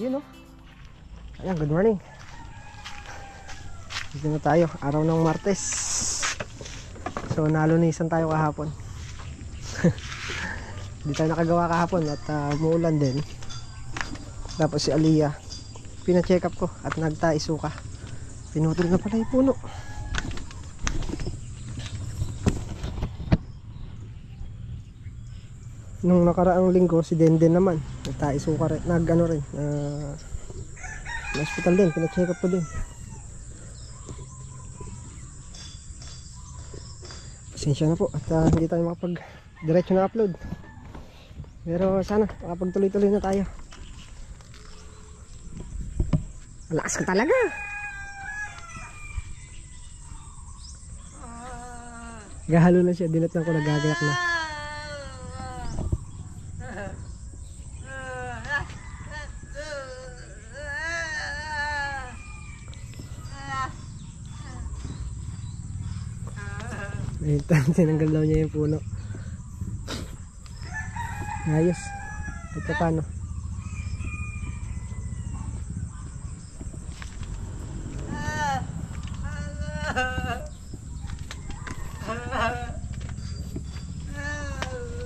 Yun o. Ayan, good morning. Dito na tayo, araw ng Martes. So nalunisan tayo kahapon. Hindi tayo nakagawa kahapon at umuulan din. Tapos si Aliyah, pina-check up ko at nagtaisuka. Pinutol na pala yung puno. Nung nakaraang linggo si Denden naman nagtaisuka rin, nag-ano rin, hospital din, pina-check up ko din. Pasensya na po at hindi tayo makapag diretso na upload, pero sana makapagtuloy-tuloy na tayo. Malakas ka talaga. Gahalo na siya, dinatnan ko, nagagayak na. Tinanggal daw niya yung puno. Ayos. Ito paano?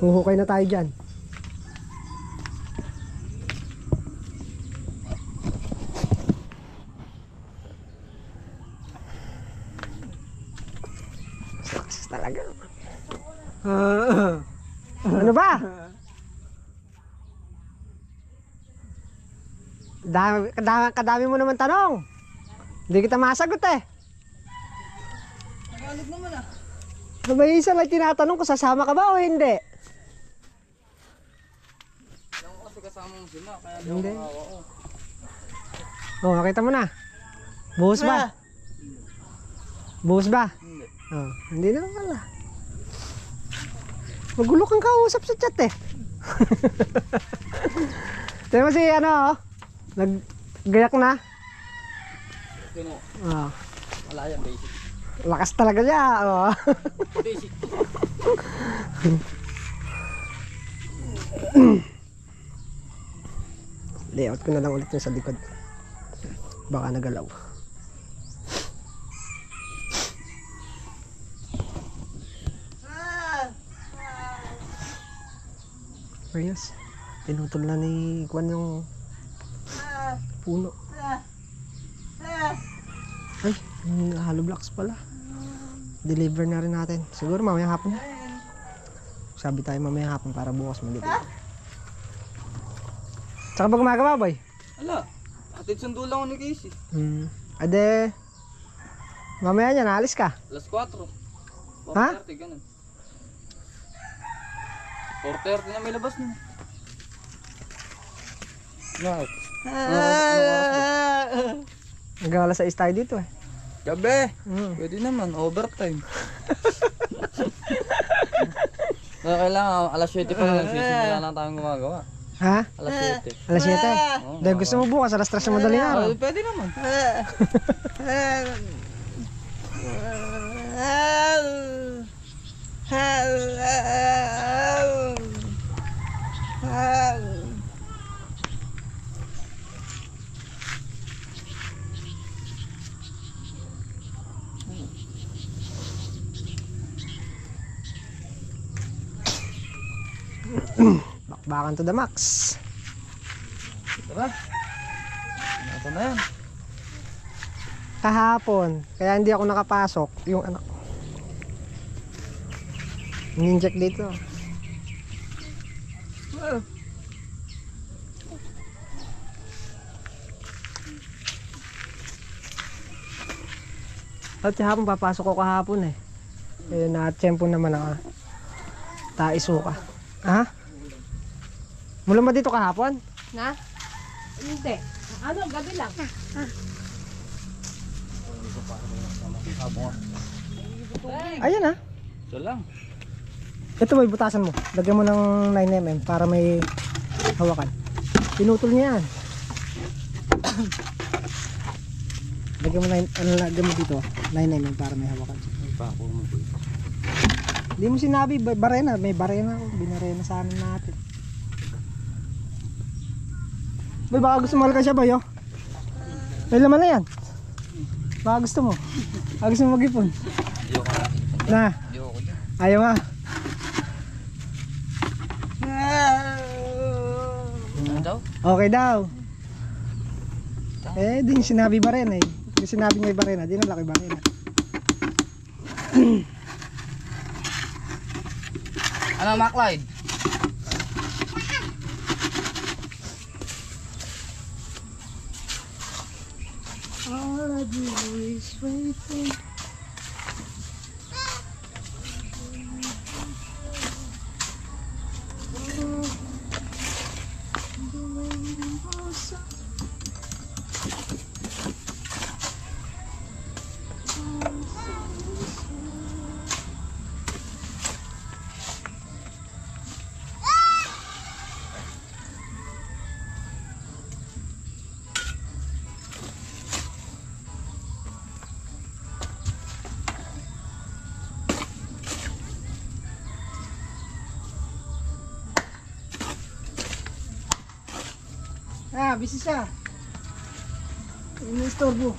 Huhukay na tayo dyan. Talaga. Ano ba? Kadami mo naman tanong. Hindi kita masagot eh. Nagalit naman ah. May isa lang tinatanong ko, sasama ka ba o hindi? Alam ko kasi kasama mo sila, kaya Hindi. nakawa ko. Oh, nakita mo na. Buhos ba? Buhos ba? Hindi. Oh, hindi naman pala. Magulo kang kausap sa chat eh. Tignan mo si ano, naggayak na. Sino? Oh, Wala yan, basic. lakas talaga niya. Oh. Basic. Layout ko na lang ulit yung sa likod. Baka nagalaw. Ayos. Pinutol na ni Kwan yung puno. Ay, yung hollow blocks pala. Deliver na rin natin. Siguro mamaya hapon. Sabi tayo mamaya hapon para bukas mag-deliver. Tsaka ba gumagawa, boy? Ala, atid sundo lang ako ni Casey. Ade, mamaya niya, naalis ka? Alas 4. Ha? 4:30, ganun. 4:30 na may labas na. Bakit? Anong oras? Hanggang alas 6 tayo dito eh. Gabi! Pwede naman, overtime. Kailangan, alas 7 pa lang, sisimula lang tayong gumagawa. Ha? Alas 7. Alas 7? Dahil gusto mo bukas, alas 3 na madaling araw. Pwede naman. Bakbakan to the max. Tara. Ito na yan. Kahapon, kaya hindi ako nakapasok. Yung anak ko ninject dito. At kahapon papasok ko kahapon eh. Eh na-tsempo naman ako. Taisuka. Ha? Mula ba dito kahapon? Na? Hindi. Ano, gabi lang. Ayan ha. Ito lang. Ito may butasan mo. Lagyan mo ng 9mm para may hawakan. Pinutol niya yan. Lagyan mo dito 9mm para may hawakan. Hindi mo sinabi, barena. May barena ako. Binarena sa amin natin. Boy, baka gusto mo ka siya, boy, oh. May laman na yan. Baka gusto mo. Baka gusto mo mag-ipon. Ayoko na. Na, Ayoko dyan. ayaw nga. Ano daw? Okay daw. Eh, di yung sinabi ba rin eh. Yung sinabi niya iba rin, di na laki ba rin. Ano, Maclide? All I do is waiting. Ah, busy siya. Ini-istorbo.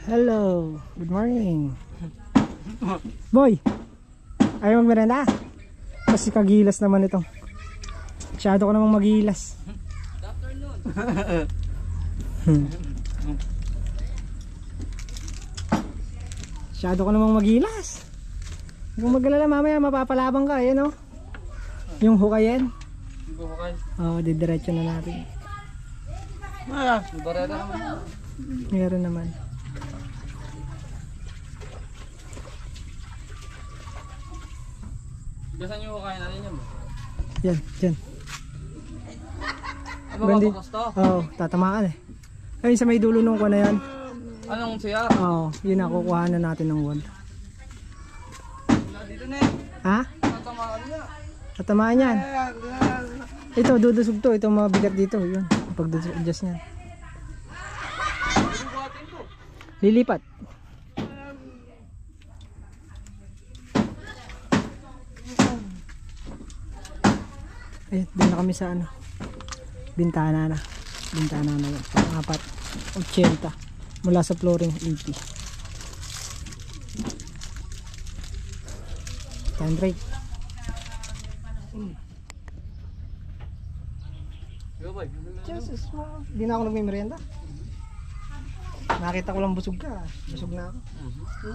Hello, good morning. Boy, ayaw magmerenda? Kasi kagilas naman ito. Masyado ko namang magilas. Good afternoon. Masyado ko namang magilas. Kung mag-alala mamaya mapapalabang ka, ayan o. Yung hukayin. Oo, didiretso na natin. Barera naman. Meron naman. Gasan yung kain natin yan mo? Yan, dyan. Ano Bandi. ba to? Oo, tatamaan eh. Ayun sa may dulo nung ko na yan. Anong CR? Oo, yun na, kukuha na natin ng wall. Dito na eh. Ha? Tatamaan niya. Tatamaan yan. Ito, dudusog to. Ito mga bigat dito. Yun, pag-adjust niya. Lilipat. Ayun, doon na kami sa ano. Bintana na. Bintana na lang. Pang-apat. 80. Mula sa flooring 80. Time break. Jesus, di na ako nagme-merienda. Nakita ko lang busog ka. Busog na ako.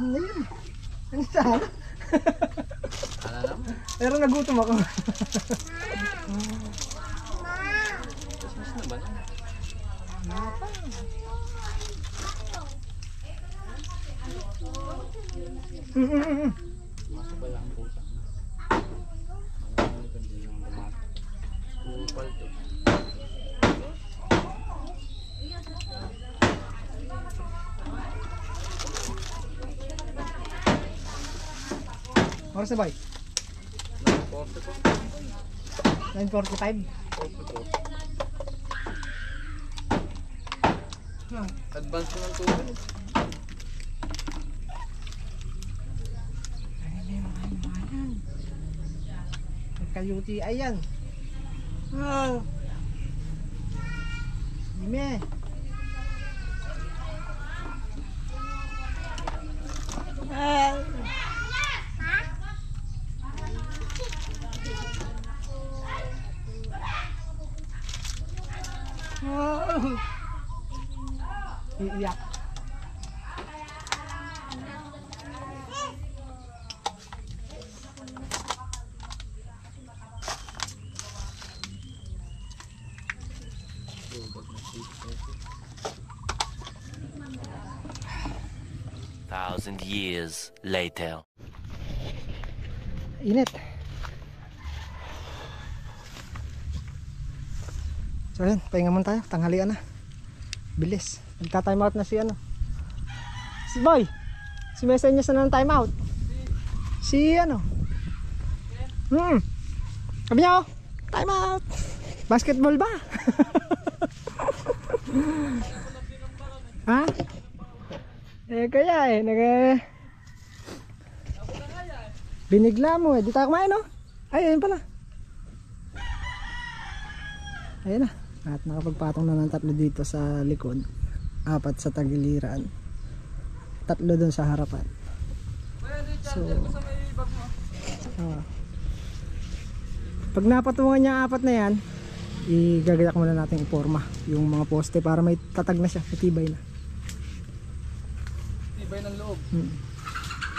Ngayon. Ano sana? Ala naman. Pero nagutom ako. Christmas na ba? Napa. Masok ba lang ang pusa? Kupal to. Oras na ba? 9:45. Advance ko ng tubig. Kayuti, ayan. Ah. Dime. Ah. Oh. Iiyak. Thousand years later. Init. So yun, pahinga muna tayo. Tanghalian na. Bilis. Nagka-time out na si ano. Si Boy. Si Messenger na ng time out. Si ano. Sabi niya oh. Time out. Basketball ba? Ha? Kaya binigla mo di tayo kumain no? Ay, ayun pala. Ayun na. At nakapagpatong na ng 3 dito sa likod. 4 sa tagiliran. 3 doon sa harapan. So, pag napatungan niya 4 na yan, igagayak muna natin iporma yung mga poste para may tatag na siya, matibay na. Tibay ng loob.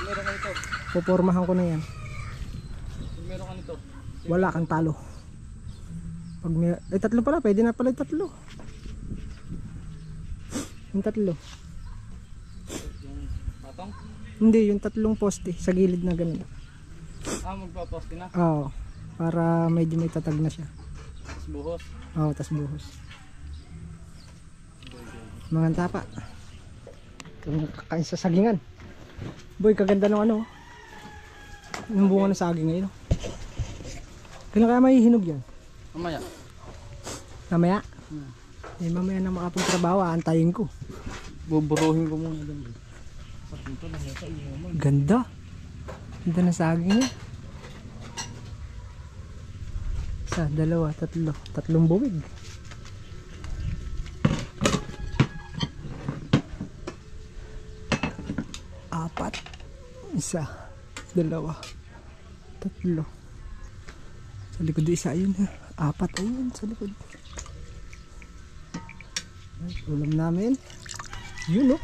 Meron ka nito. Pupormahan ko na yan. Meron ka nito. Wala kang talo. Pag may, 3 pala, pwede na pala 3. Yung 3. Yung patong? Hindi, yung 3 poste sa gilid na ganun. Magpaposte na. Oo, para medyo may tatag na siya. Tapos buhos. Oo, tas buhos. Mga tapa. Kung kakain sa sagingan. Boy, kaganda ng ano. Yung bunga ng saging ngayon. Kailan kaya may hinog yan? Mamaya. Mamaya? Mamaya na makapong trabaho, antayin ko. Buburuhin ko muna doon. Ganda. Ganda ng saging niya. 1, 2, 3. 3 buwig. Apat. 1, 2, 3. Sa likod isa yun ha. 4 ayun sa likod. Ulam namin. Yun oh.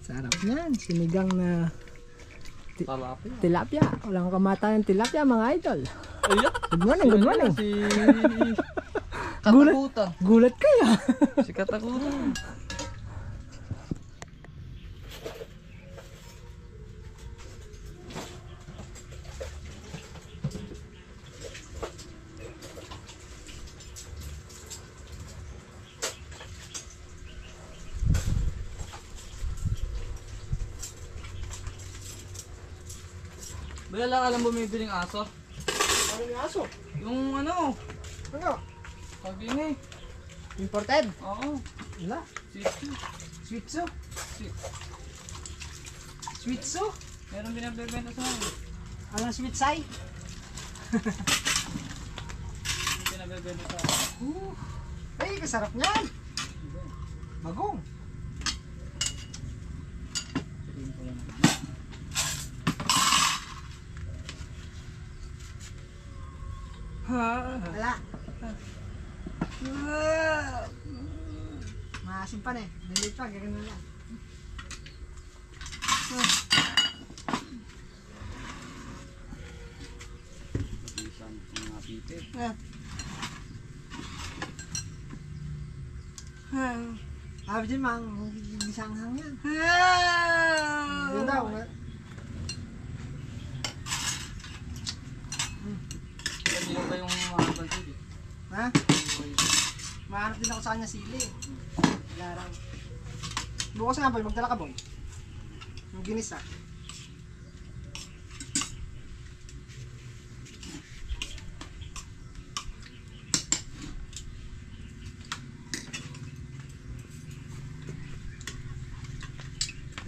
Sarap yan. Sinigang na tilapia. Walang kamatayan tilapia mga idol. Good morning, good morning. Si Katakutan. Gulat kayo. Si Katakutan. Bala lang alam bumibiling aso. Ano yung aso? Yung ano, Ano? pag-ini. Imported? Oo. Wala. Sitsu. Sweetso? Sweetso? Meron binabibenta sa mga. Ano sweet sai? Pinabebenta sa Ay, kasarap niyan. Bagong. Wala. Maasim pa na eh. Dalit pa, gagano lang. isang mga pipit. Sabi dyan, mang isang hang yan. Yun daw. Hindi ko ba yung mahal sili? Ha? Mahanap din ako sa kanya sili. Larang. Bukas nga boy, magdala ka boy. Yung ginisa.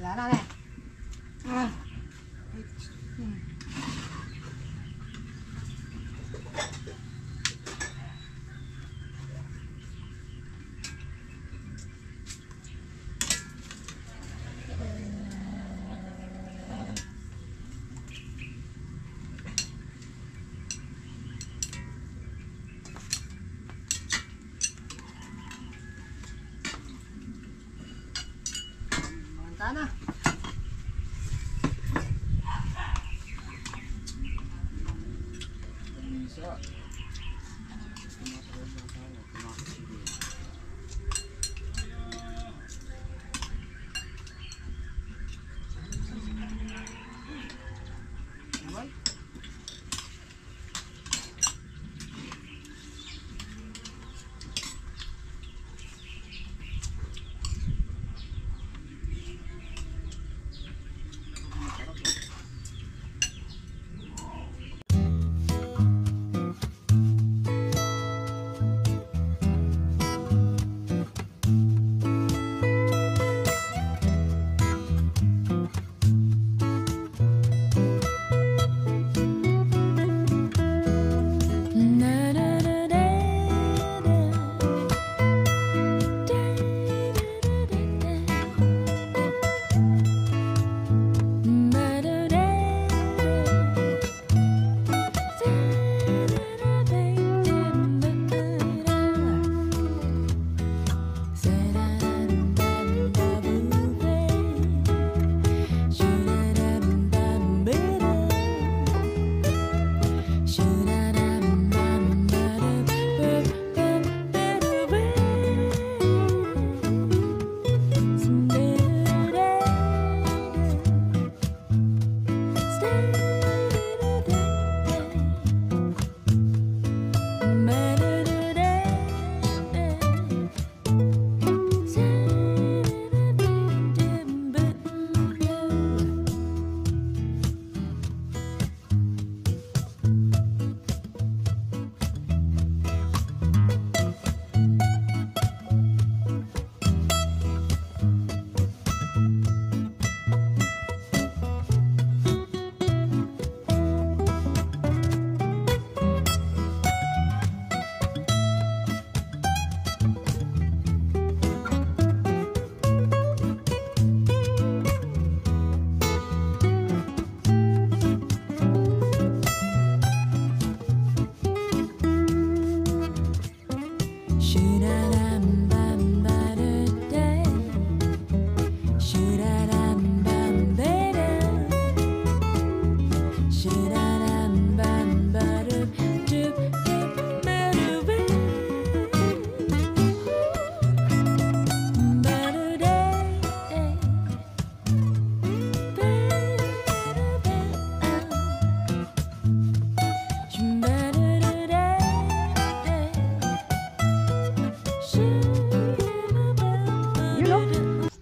Wala na eh. Manta na. Isa. Naman.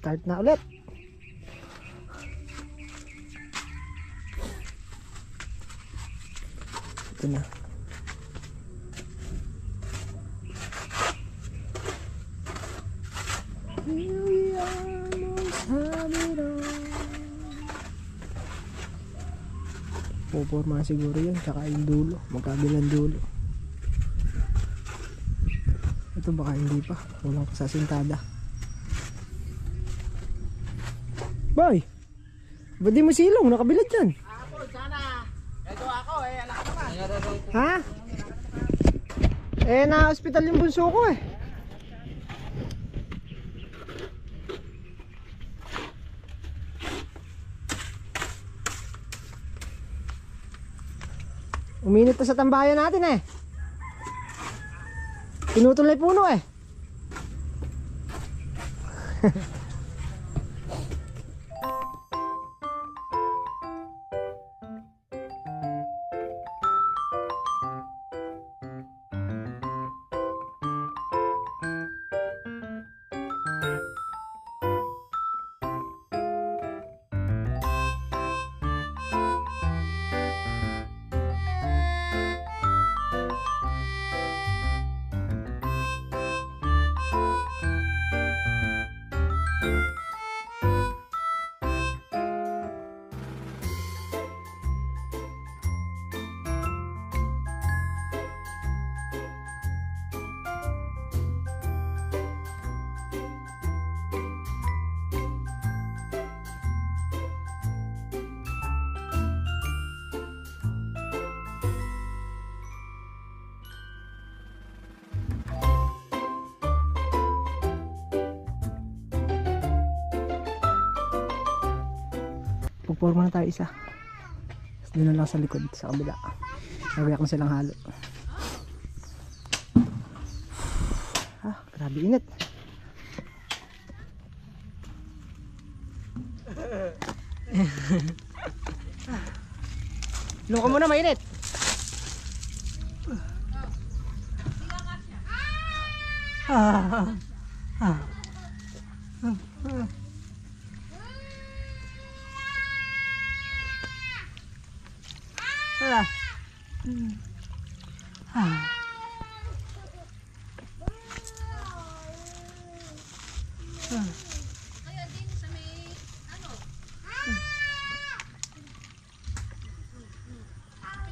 Start na ulit. Ito na. Here we almost have it all. Puporma siguro yun, tsaka yung dulo, magkabilang dulo. Ito baka hindi pa, walang kasasintada. Boy, ba't di mo silong? Nakabilad yan. Ako, sana. Ito ako anak ka naman. Ha? Na hospital yung bunso ko eh. Uminit na sa tambayan natin eh. Pinutol na yung puno eh. Pagporma na tayo isa. Tapos doon na lang sa likod, sa kabila. Nagayak na silang halo. Grabe init. Luka muna, mainit. Kaya din sa may ano?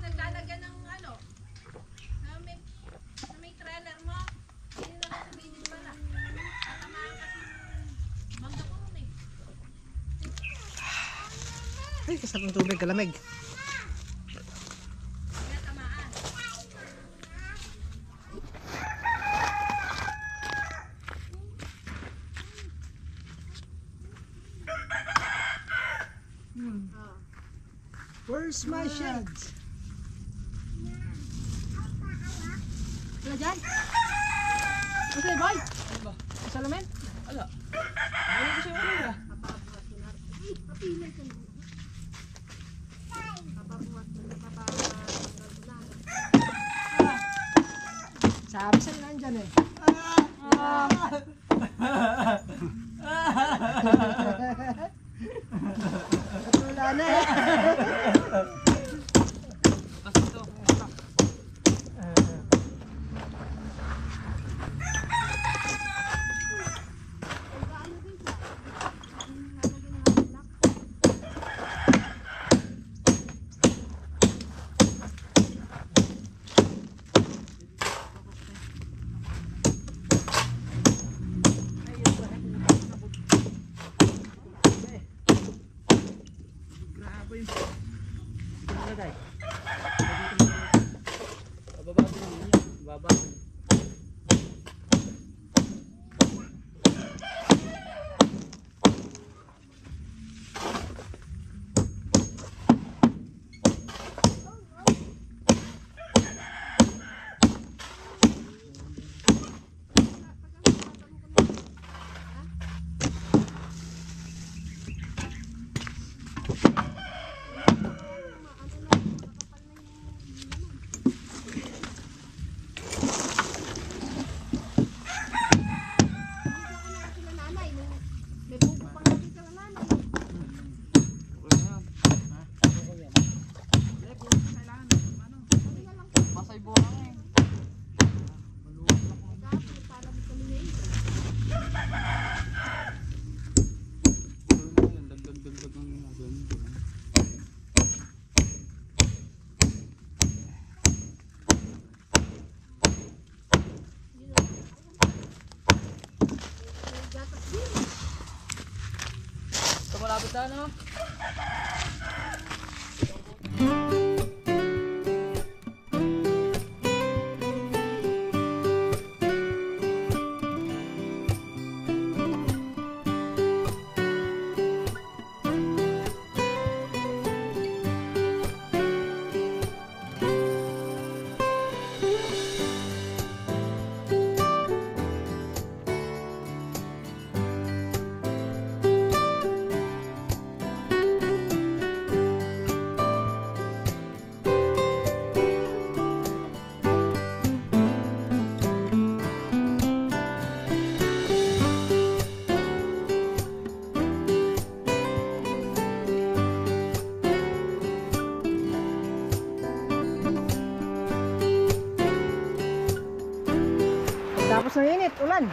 Pinaglalagyan ng ano? Na may trailer mo. Hindi na lang sabihin pala. Tatamaan kasi mangga po rin eh. Ay, kasarap ng tubig, kalamig. Kaya tamaan. Where's my sheds? Wala dyan? Okay, boy. Salamin? Ala. Ano ko siya wala? Sabi sa'yo nandyan eh. Wala na eh. malapit na no? Tapos ng init, ulan.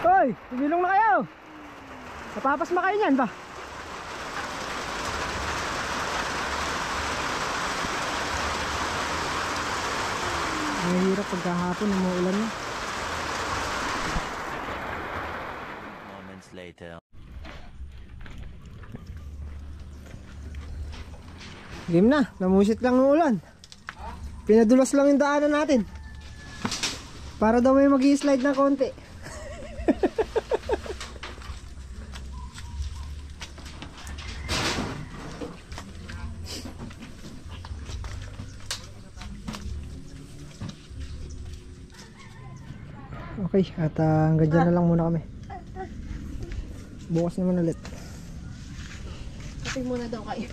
Hoy, tumilong na kayo. Napapasma kayo niyan ba? Mahirap pagkahapon, umuulan na. Moments later. Game na, namusit lang ng ulan. Pinadulas lang yung daanan natin. Para daw may mag-i-slide na konti. Okay, at hanggang dyan na lang muna kami. Bukas naman ulit. Kape muna daw kayo.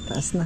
Taas na.